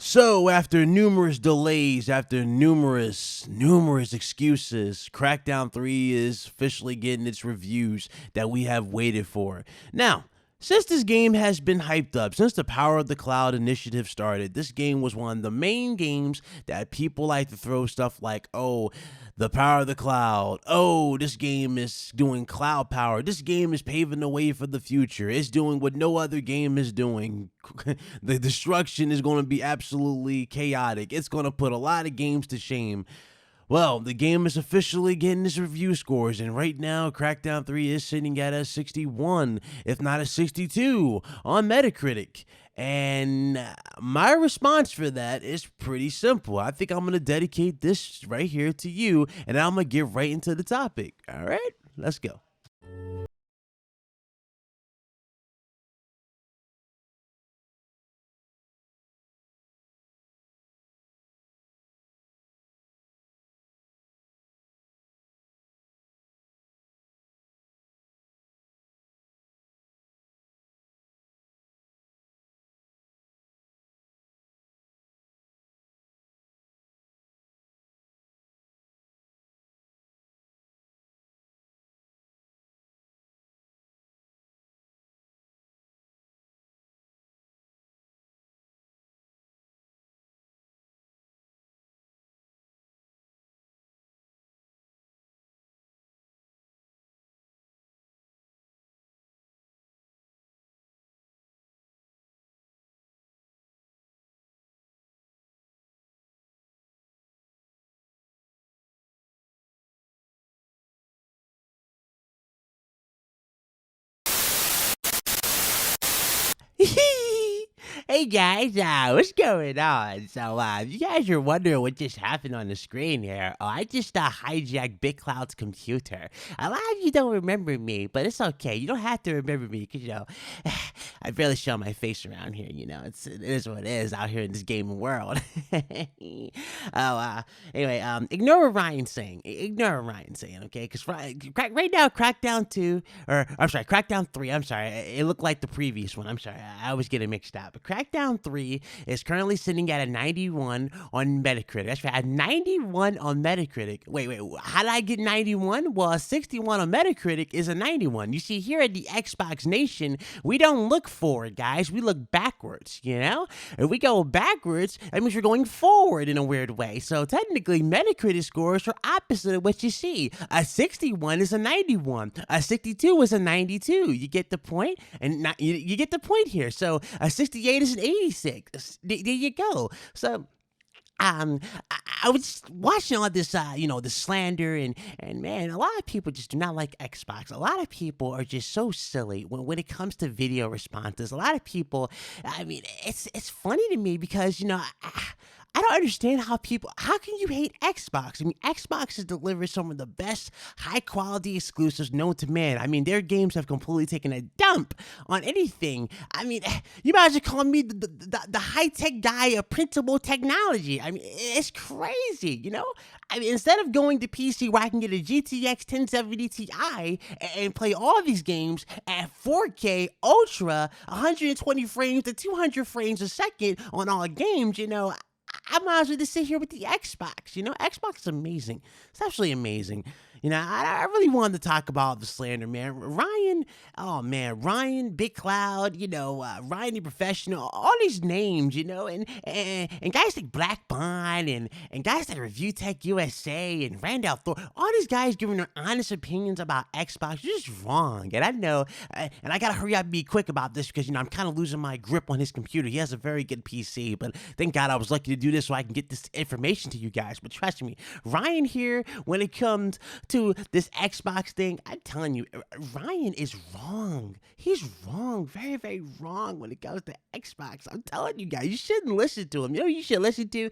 So, after numerous delays, after numerous excuses, Crackdown 3 is officially getting its reviews that we have waited for. Now, since this game has been hyped up, since the Power of the Cloud initiative started, this game was one of the main games that people like to throw stuff like, oh, the Power of the Cloud. Oh, this game is doing cloud power. This game is paving the way for the future. It's doing what no other game is doing. The destruction is going to be absolutely chaotic. It's going to put a lot of games to shame. Well, the game is officially getting its review scores, and right now, Crackdown 3 is sitting at a 61, if not a 62, on Metacritic. And my response for that is pretty simple. I think I'm going to dedicate this right here to you, and I'm going to get right into the topic. All right, let's go. Hey guys, what's going on? So, you guys are wondering what just happened on the screen here. Oh, I just hijacked Big Cloud's computer. A lot of you don't remember me, but it's okay. You don't have to remember me because, I barely show my face around here, it is what it is out here in this gaming world. Anyway, ignore what Ryan's saying. Ignore what Ryan's saying, okay? Because right now, Crackdown 2, or I'm sorry, Crackdown 3, I'm sorry. It looked like the previous one. I'm sorry. I always get it mixed up. But Crackdown 3 is currently sitting at a 91 on Metacritic. That's right, a 91 on Metacritic. Wait, how did I get 91? Well, a 61 on Metacritic is a 91. You see, here at the Xbox Nation, we don't look forward, guys. We look backwards, If we go backwards, that means we're going forward in a weird way. So technically, Metacritic scores are opposite of what you see. A 61 is a 91. A 62 is a 92. You get the point? And you get the point here. So a 68 is an 86. There you go. So I was watching all this, the slander and man, a lot of people just do not like Xbox. A lot of people are just so silly when it comes to video responses. A lot of people, I mean, it's funny to me because, I don't understand how can you hate Xbox? I mean, Xbox has delivered some of the best high quality exclusives known to man. I mean, their games have completely taken a dump on anything. I mean, you might as well call me the high tech guy of printable technology. I mean, it's crazy, I mean, instead of going to PC where I can get a GTX 1070 Ti and play all these games at 4K Ultra, 120 frames to 200 frames a second on all games, I might as well just sit here with the Xbox. Xbox is amazing. It's absolutely amazing. I really wanted to talk about the slander, man. Ryan, Big Cloud, Ryan the Professional, all these names, and guys like Black Bond and guys like Review Tech USA and Randall Thor, all these guys giving their honest opinions about Xbox, you're just wrong. And I know, and I gotta hurry up and be quick about this because, I'm kind of losing my grip on his computer. He has a very good PC, but thank God I was lucky to do this so I can get this information to you guys. But trust me, Ryan here, when it comes to this Xbox thing, I'm telling you, Ryan is wrong. He's wrong, very, very wrong when it comes to Xbox. I'm telling you guys, you shouldn't listen to him. You should listen to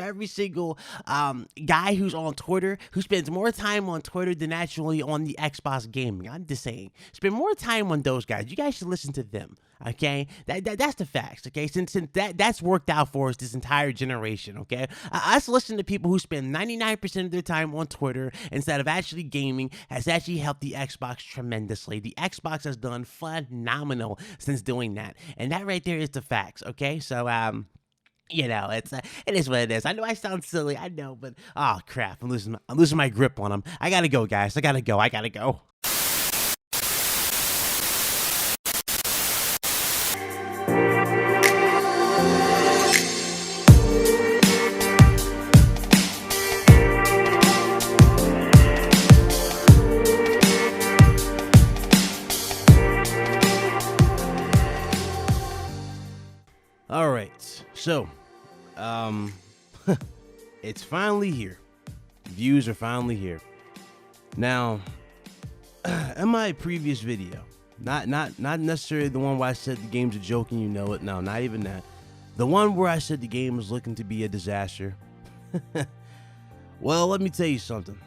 every single guy who's on Twitter, who spends more time on Twitter than actually on the Xbox gaming. I'm just saying, spend more time on those guys. You guys should listen to them. Okay, that's the facts. Okay, since that's worked out for us this entire generation. Okay, us listening to people who spend 99% of their time on Twitter instead of actually gaming has actually helped the Xbox tremendously. The Xbox has done phenomenal since doing that, and that right there is the facts. Okay, so You know, it is what it is. I know I sound silly, I know, but oh crap, I'm losing my grip on them. I gotta go, guys. I gotta go. All right, so, it's finally here. Views are finally here. Now, in my previous video, not necessarily the one where I said the game's a joke and you know it. No, not even that. The one where I said the game was looking to be a disaster. Well, let me tell you something.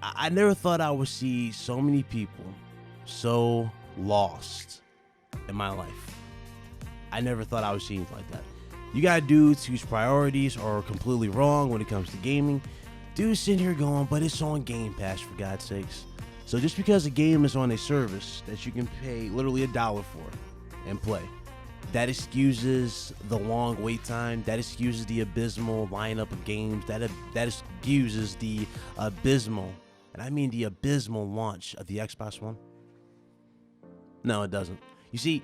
I never thought I would see so many people so lost in my life. I never thought I would see anything like that. You got dudes whose priorities are completely wrong when it comes to gaming. Dudes sitting here going, but it's on Game Pass, for God's sakes. So just because a game is on a service that you can pay literally $1 for and play, that excuses the long wait time, that excuses the abysmal lineup of games, that excuses the abysmal, and I mean the abysmal launch of the Xbox One. No, it doesn't. You see,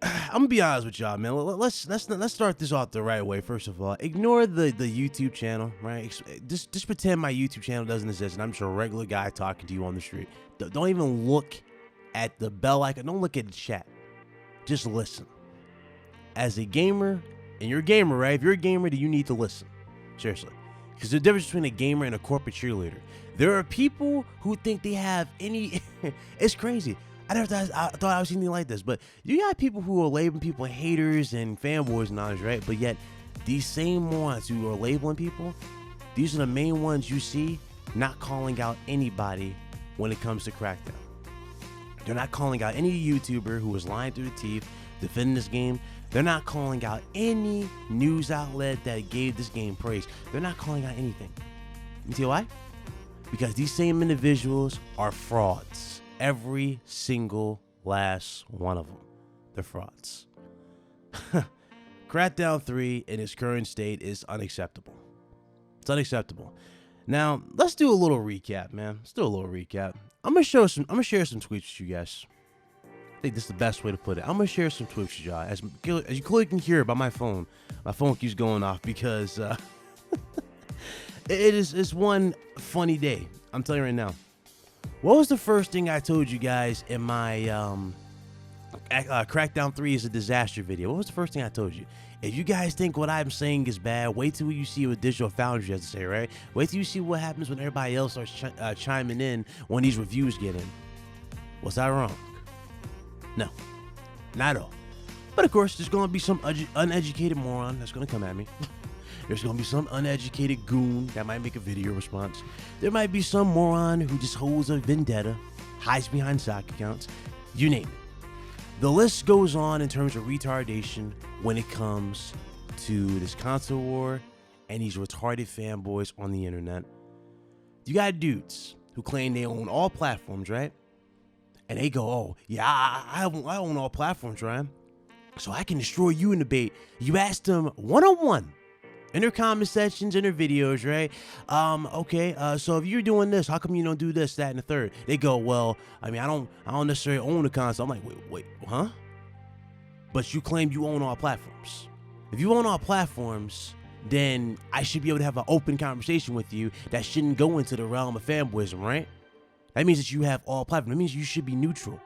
I'm gonna be honest with y'all, man. Let's start this off the right way. First of all, ignore the YouTube channel, right? Just pretend my YouTube channel doesn't exist, and I'm just a regular guy talking to you on the street. Don't even look at the bell icon. Don't look at the chat. Just listen. As a gamer, and you're a gamer, right? If you're a gamer, then you need to listen. Seriously, because there's a difference between a gamer and a corporate cheerleader. There are people who think they have any. It's crazy. I thought I was anything like this, but you got people who are labeling people haters and fanboys and all this, right? But yet, these same ones who are labeling people, these are the main ones you see not calling out anybody when it comes to Crackdown. They're not calling out any YouTuber who was lying through the teeth, defending this game. They're not calling out any news outlet that gave this game praise. They're not calling out anything. You see why? Because these same individuals are frauds. Every single last one of them. They're frauds. Crackdown 3 in its current state is unacceptable. It's unacceptable. Now, let's do a little recap, man. Let's do a little recap. I'm gonna share some tweets with you guys. I think this is the best way to put it. I'm gonna share some tweets with y'all. As you clearly can hear by my phone keeps going off because it's one funny day. I'm telling you right now. What was the first thing I told you guys in my Crackdown 3 is a disaster video? What was the first thing I told you? If you guys think what I'm saying is bad, wait till you see what Digital Foundry has to say, right? Wait till you see what happens when everybody else starts chiming in when these reviews get in. Was that wrong? No, not at all. But of course, there's going to be some uneducated moron that's going to come at me. There's going to be some uneducated goon that might make a video response. There might be some moron who just holds a vendetta, hides behind sock accounts, you name it. The list goes on in terms of retardation when it comes to this console war and these retarded fanboys on the internet. You got dudes who claim they own all platforms, right? And they go, oh, yeah, I own all platforms, right? So I can destroy you in debate. You ask them one-on-one. In their comment sections, in their videos, right? Okay, so if you're doing this, how come you don't do this, that, and the third? They go, well, I mean, I don't necessarily own the console. I'm like, wait, huh? But you claim you own all platforms. If you own all platforms, then I should be able to have an open conversation with you that shouldn't go into the realm of fanboyism, right? That means that you have all platforms. That means you should be neutral.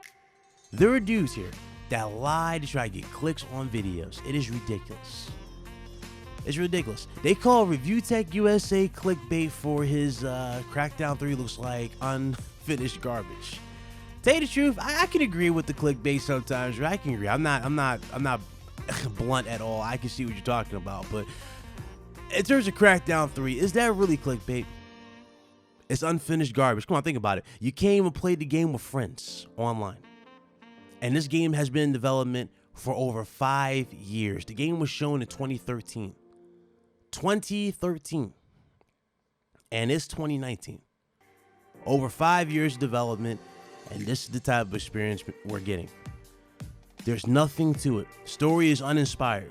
There are dudes here that lie to try to get clicks on videos. It is ridiculous. It's ridiculous. They call Review Tech USA clickbait for his Crackdown 3 looks like unfinished garbage. Tell you the truth, I can agree with the clickbait sometimes. Right? I can agree. I'm not blunt at all. I can see what you're talking about. But in terms of Crackdown 3, is that really clickbait? It's unfinished garbage. Come on, think about it. You came and played the game with friends online. And this game has been in development for over 5 years. The game was shown in 2013. 2013. And it's 2019. Over 5 years of development, and this is the type of experience we're getting. There's nothing to it. Story is uninspired.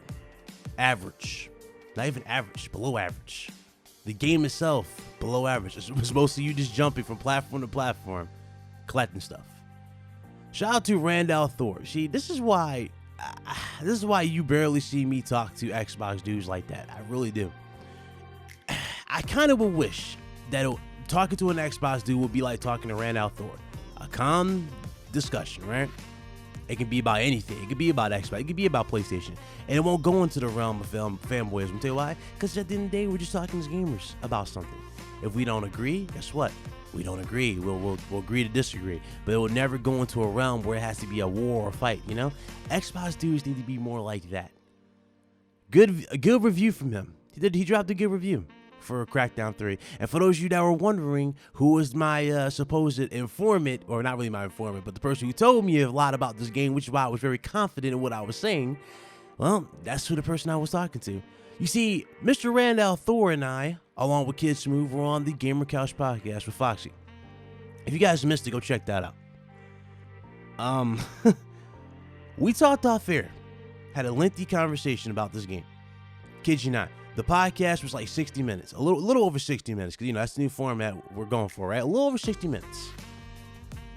average. Not even average, below average. The game itself, below average. It's mostly you just jumping from platform to platform, collecting stuff. Shout out to Randall Thor. See, this is why you barely see me talk to Xbox dudes like that. I really do. I kind of would wish that talking to an Xbox dude would be like talking to Randall Thor. A calm discussion, right? It can be about anything. It could be about Xbox. It could be about PlayStation. And it won't go into the realm of fanboys. I'm tell you why. Because at the end of the day, we're just talking as gamers about something. If we don't agree, guess what? We don't agree. We'll agree to disagree. But it will never go into a realm where it has to be a war or a fight, you know? Xbox dudes need to be more like that. A good review from him. He dropped a good review for Crackdown 3. And for those of you that were wondering who was my supposed informant, or not really my informant, but the person who told me a lot about this game, which is why I was very confident in what I was saying, well, that's who the person I was talking to. You see, Mr. Randall Thor and I, along with Kid Smooth, were on the Gamer Couch podcast with Foxy. If you guys missed it, go check that out. We talked off air, had a lengthy conversation about this game. Kid you not. The podcast was like 60 minutes, a little over 60 minutes, because, you know, that's the new format we're going for, right? A little over 60 minutes.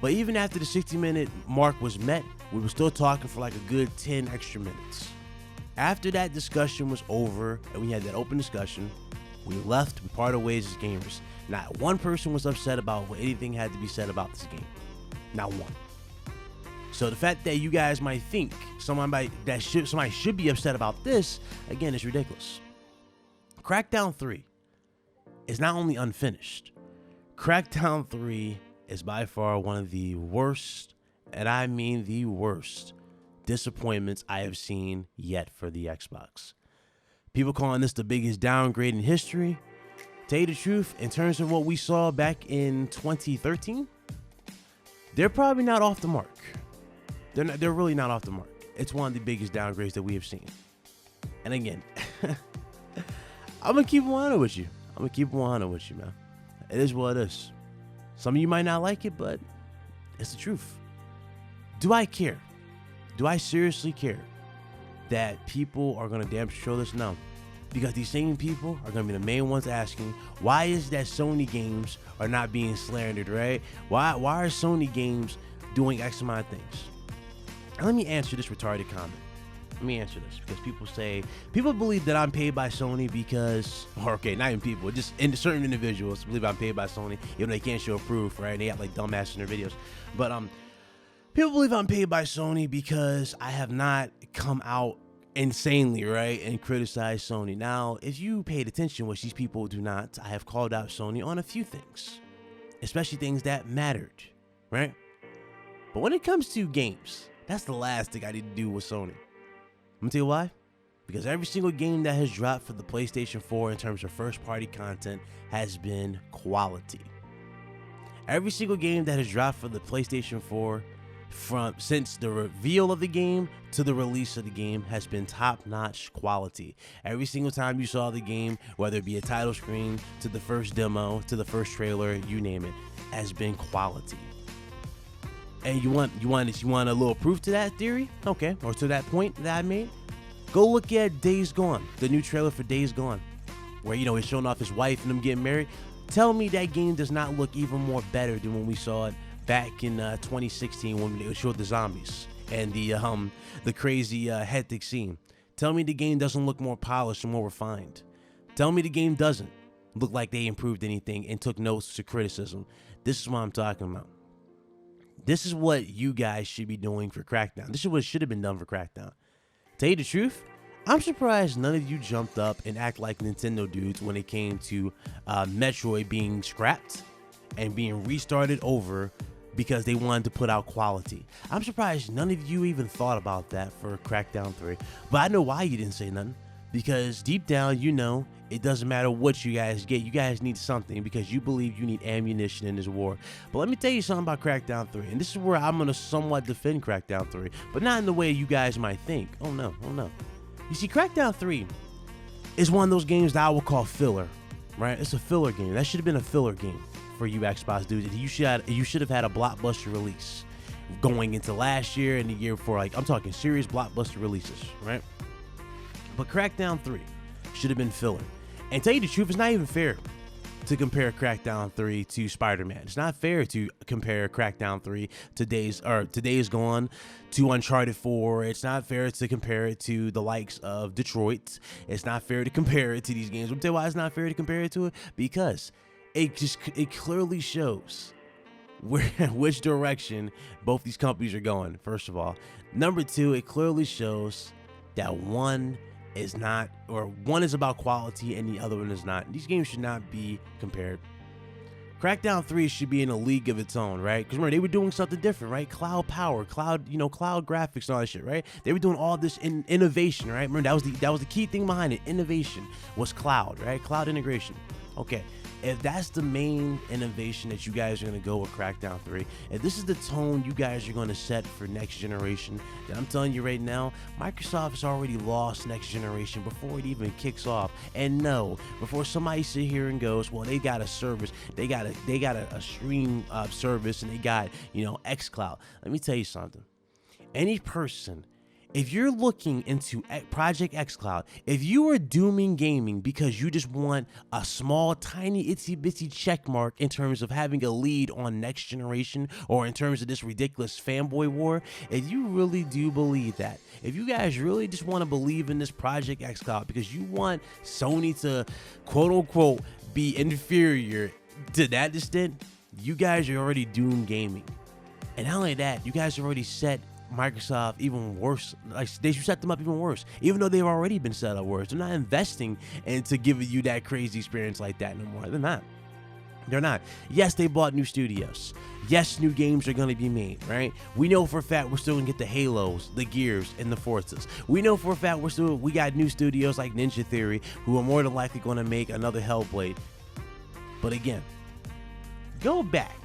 But even after the 60-minute mark was met, we were still talking for like a good 10 extra minutes. After that discussion was over, and we had that open discussion, we left and parted ways as gamers. Not one person was upset about what anything had to be said about this game. Not one. So the fact that you guys might think somebody should be upset about this, again, is ridiculous. Crackdown 3 is not only unfinished, Crackdown 3 is by far one of the worst, and I mean the worst, disappointments I have seen yet for the Xbox. People calling this the biggest downgrade in history. Tell you the truth, in terms of what we saw back in 2013, they're probably not off the mark. They're really not off the mark. It's one of the biggest downgrades that we have seen. And again, I'm going to keep it 100 with you. I'm going to keep it 100 with you, man. It is what it is. Some of you might not like it, but it's the truth. Do I care? Do I seriously care that people are going to damn sure this? No. Because these same people are going to be the main ones asking, why is that Sony games are not being slandered, right? Why are Sony games doing X amount of things? And let me answer this retarded comment. Let me answer this, because people believe that I'm paid by Sony because, or okay, not even people, just certain individuals believe I'm paid by Sony, even though they can't show proof, right? They act like dumbasses in their videos. But people believe I'm paid by Sony because I have not come out insanely, right, and criticize Sony. Now, if you paid attention, which these people do not, I have called out Sony on a few things, especially things that mattered, right? But when it comes to games, that's the last thing I need to do with Sony. I'm gonna tell you why. Because every single game that has dropped for the PlayStation 4 in terms of first-party content has been quality. Every single game that has dropped for the PlayStation 4 since the reveal of the game to the release of the game has been top-notch quality. Every single time you saw the game, whether it be a title screen, to the first demo, to the first trailer, you name it, has been quality. And you want a little proof to that theory? Okay, or to that point that I made? Go look at Days Gone, the new trailer for Days Gone, where, you know, he's showing off his wife and them getting married. Tell me that game does not look even more better than when we saw it back in 2016 when they showed the zombies and the crazy hectic scene. Tell me the game doesn't look more polished and more refined. Tell me the game doesn't look like they improved anything and took notes to criticism. This is what I'm talking about. This is what you guys should be doing for Crackdown. This is what should have been done for Crackdown. Tell you the truth, I'm surprised none of you jumped up and act like Nintendo dudes when it came to Metroid being scrapped and being restarted over because they wanted to put out quality. I'm surprised none of you even thought about that for Crackdown 3. But I know why you didn't say nothing. Because deep down, you know, it doesn't matter what you guys get. You guys need something because you believe you need ammunition in this war. But let me tell you something about Crackdown 3. And this is where I'm going to somewhat defend Crackdown 3. But not in the way you guys might think. Oh, no. Oh, no. You see, Crackdown 3 is one of those games that I would call filler, right? It's a filler game. That should have been a filler game for you Xbox dudes. You should have had a blockbuster release going into last year and the year before. Like, I'm talking serious blockbuster releases, right? But Crackdown 3 should have been filler. And tell you the truth, it's not even fair to compare Crackdown 3 to Spider-Man. It's not fair to compare Crackdown 3 to Days Gone to Uncharted 4. It's not fair to compare it to the likes of Detroit. It's not fair to compare it to these games. I'll tell you why it's not fair to compare it to it, because it clearly shows which direction both these companies are going, first of all. Number two, it clearly shows that one is about quality and the other one is not. These games should not be compared. Crackdown 3 should be in a league of its own, right? Because remember, they were doing something different, right? Cloud power, cloud graphics and all that shit, right? They were doing all this innovation, right? Remember, that was the key thing behind it. Innovation was cloud, right? Cloud integration. Okay, if that's the main innovation that you guys are going to go with Crackdown 3, if this is the tone you guys are going to set for next generation, then I'm telling you right now, Microsoft has already lost next generation before it even kicks off. And no, before somebody sit here and goes, well, they got a service, they got a stream service, and they got, xCloud. Let me tell you something. Any person, if you're looking into Project xCloud, if you are dooming gaming because you just want a small, tiny, itsy-bitsy check mark in terms of having a lead on next generation, or in terms of this ridiculous fanboy war, if you really do believe that, if you guys really just want to believe in this Project xCloud because you want Sony to, quote-unquote, be inferior to that extent, you guys are already doomed gaming. And not only that, you guys already set Microsoft even worse. Like, they should set them up even worse, even though they've already been set up worse. They're not investing into giving you that crazy experience like that no more. They're not. Yes, they bought new studios. Yes, new games are going to be made, right? We know for a fact we're still going to get the Halos, the Gears, and the Forzas. We know for a fact we got new studios like Ninja Theory, who are more than likely going to make another Hellblade. But again, go back.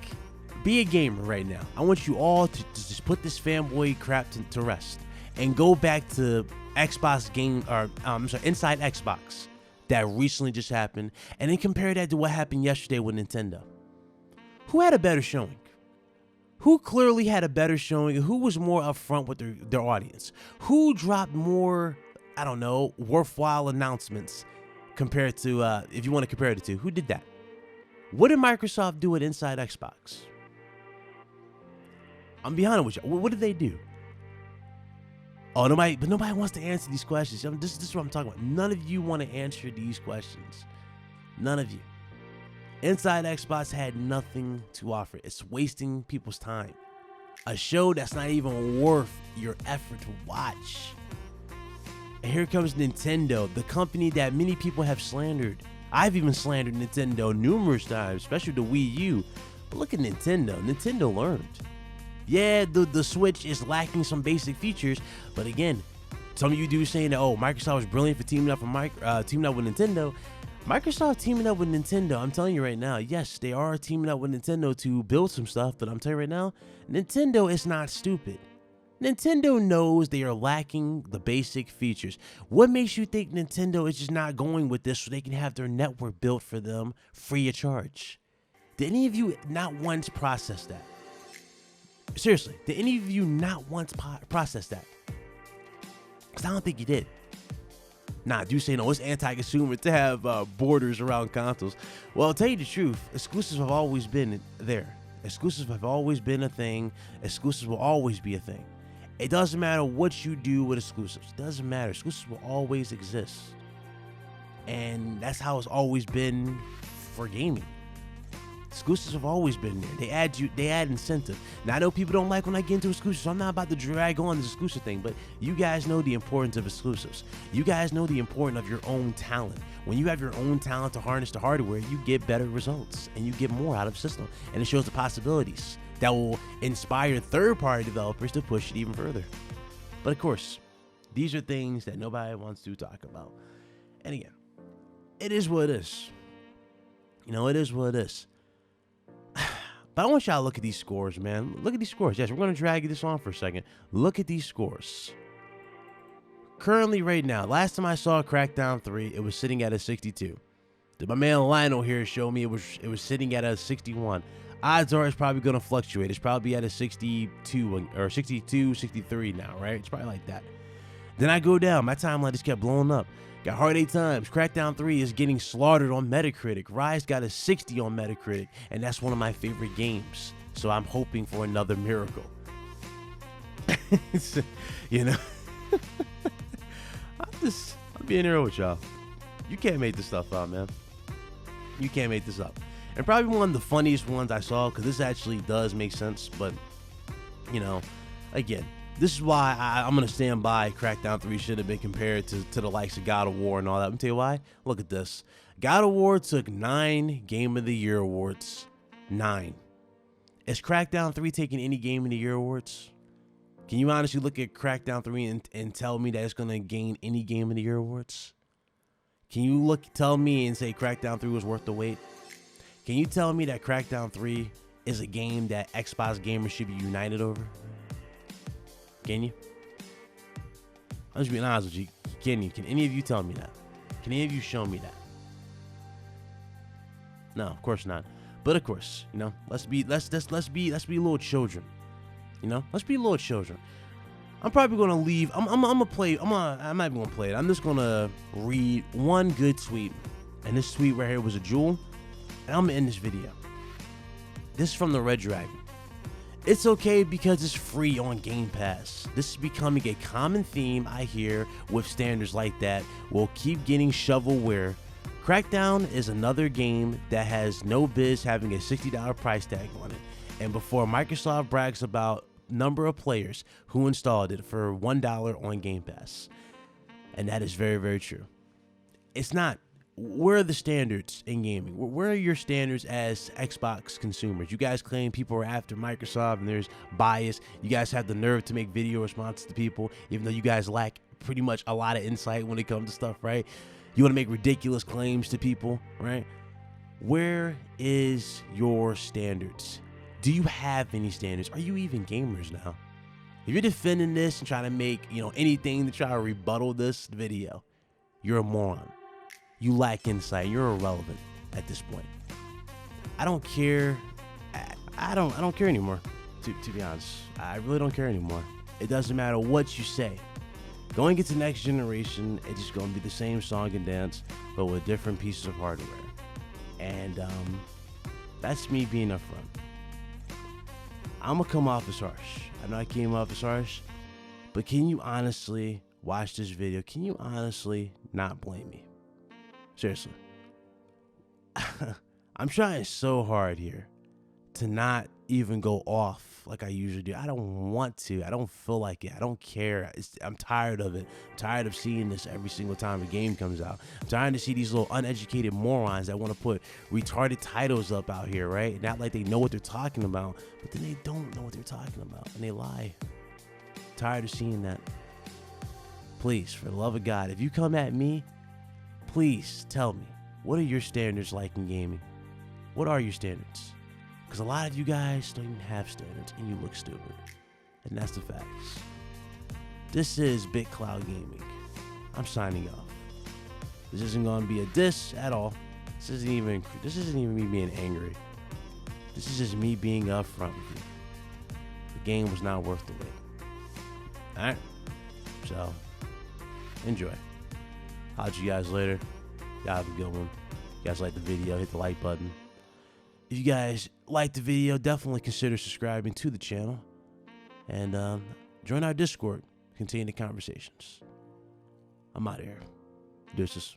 Be a gamer right now. I want you all to just put this fanboy crap to rest and go back to Xbox game, or Inside Xbox that recently just happened, and then compare that to what happened yesterday with Nintendo. Who had a better showing? Who clearly had a better showing? Who was more upfront with their audience? Who dropped more, worthwhile announcements compared to, if you want to compare the two? Who did that? What did Microsoft do at Inside Xbox? I'm being honest with you. What did they do? Oh, nobody wants to answer these questions. This is what I'm talking about. None of you want to answer these questions. None of you. Inside Xbox had nothing to offer. It's wasting people's time. A show that's not even worth your effort to watch. And here comes Nintendo, the company that many people have slandered. I've even slandered Nintendo numerous times, especially the Wii U. But look at Nintendo. Nintendo learned. Yeah, the Switch is lacking some basic features, but again, some of you do saying that, Microsoft was brilliant for teaming up with Nintendo. Microsoft teaming up with Nintendo, I'm telling you right now, yes, they are teaming up with Nintendo to build some stuff, but I'm telling you right now, Nintendo is not stupid. Nintendo knows they are lacking the basic features. What makes you think Nintendo is just not going with this so they can have their network built for them free of charge? Did any of you not once process that? Seriously, did any of you not once process that? Because I don't think you did. Nah, do say no, it's anti-consumer to have borders around consoles. Well, I'll tell you the truth, exclusives have always been there. Exclusives have always been a thing. Exclusives will always be a thing. It doesn't matter what you do with exclusives. It doesn't matter. Exclusives will always exist. And that's how it's always been for gaming. Exclusives have always been there. They add incentive. Now, I know people don't like when I get into exclusives, so I'm not about to drag on this exclusive thing, but you guys know the importance of exclusives. You guys know the importance of your own talent. When you have your own talent to harness the hardware, you get better results and you get more out of the system. And it shows the possibilities that will inspire third-party developers to push it even further. But of course, these are things that nobody wants to talk about. And again, it is what it is. It is what it is. But I want y'all to look at these scores, man. Look at these scores. Yes, we're going to drag this on for a second. Look at these scores. Currently, right now, last time I saw Crackdown 3, it was sitting at a 62. My man Lionel here showed me it was sitting at a 61. Odds are it's probably going to fluctuate. It's probably at a 62 or 62, 63 now, right? It's probably like that. Then I go down. My timeline just kept blowing up. Got Hard 8 times. Crackdown 3 is getting slaughtered on Metacritic. Rise got a 60 on Metacritic, and that's one of my favorite games. So I'm hoping for another miracle. You know, I'm being real with y'all. You can't make this stuff up, man. You can't make this up. And probably one of the funniest ones I saw, because this actually does make sense. But, you know, again, this is why I'm going to stand by Crackdown 3 should have been compared to the likes of God of War and all that. Let me tell you why. Look at this. God of War took 9 Game of the Year awards. 9. Is Crackdown 3 taking any Game of the Year awards? Can you honestly look at Crackdown 3 and tell me that it's going to gain any Game of the Year awards? Can you tell me and say Crackdown 3 was worth the wait? Can you tell me that Crackdown 3 is a game that Xbox gamers should be united over? Can you? I'm just being honest with you. Can you? Can any of you tell me that? Can any of you show me that? No, of course not. But of course, you know, let's be little children. You know, let's be little children. I'm probably gonna leave. I'm not even gonna play it. I'm just gonna read one good tweet, and this tweet right here was a jewel, and I'm gonna end this video. This is from the Red Dragon. It's okay because it's free on Game Pass. This is becoming a common theme I hear with standards like that. We'll keep getting shovelware. Crackdown is another game that has no biz having a $60 price tag on it. And before Microsoft brags about number of players who installed it for $1 on Game Pass. And that is very, very true. It's not. Where are the standards in gaming? Where are your standards as Xbox consumers? You guys claim people are after Microsoft and there's bias. You guys have the nerve to make video responses to people, even though you guys lack pretty much a lot of insight when it comes to stuff, right? You want to make ridiculous claims to people, right? Where is your standards? Do you have any standards? Are you even gamers now? If you're defending this and trying to make, you know, anything to try to rebuttal this video, you're a moron. You lack insight. You're irrelevant at this point. I don't care. I don't care anymore. To be honest, I really don't care anymore. It doesn't matter what you say. Going into the next generation, it's just going to be the same song and dance, but with different pieces of hardware. And that's me being upfront. I'm gonna come off as harsh. I know I came off as harsh, but can you honestly watch this video? Can you honestly not blame me? Seriously. I'm trying so hard here to not even go off like I usually do. I don't want to. I don't feel like it. I don't care. I'm tired of it. I'm tired of seeing this every single time a game comes out. I'm tired to see these little uneducated morons that want to put retarded titles up out here, right? Not like they know what they're talking about, but then they don't know what they're talking about, and they lie. I'm tired of seeing that. Please, for the love of God, if you come at me, please tell me, what are your standards like in gaming? What are your standards? Because a lot of you guys don't even have standards and you look stupid. And that's the facts. This is Big Cloud Gaming. I'm signing off. This isn't going to be a diss at all. This isn't even me being angry. This is just me being upfront with you. The game was not worth the wait. Alright? So, enjoy. I'll see you guys later. Y'all have a good one. If you guys like the video, hit the like button. If you guys like the video, definitely consider subscribing to the channel. And join our Discord. Continue the conversations. I'm out of here. Deuces.